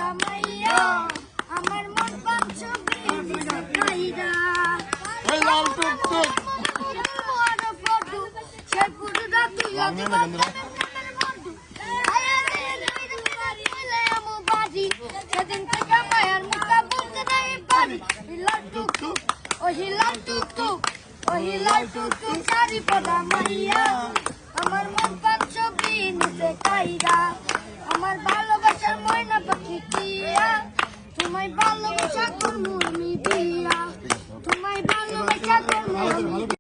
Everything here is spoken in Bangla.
পড়া মাইয়া আমার মন পাঞ্চবি কাইরা ওই লাল টুকটুক সে পুরুটা তুই সেদিন থেকে মায়ের মুখা বলতে নাই পারি লাল টুকটুক ওহি লাল টুকটুক ওহি লাল টুকটুক শাড়ি পড়া মাইয়া আমার মন পাঞ্চবি নিতে কাইরা আমার ভালোবাসার ময়না পাখি টিয়া তোমায় ভালোবাসা করবো আমি বিয়া তোমায় ভালোবাসা করবো আমি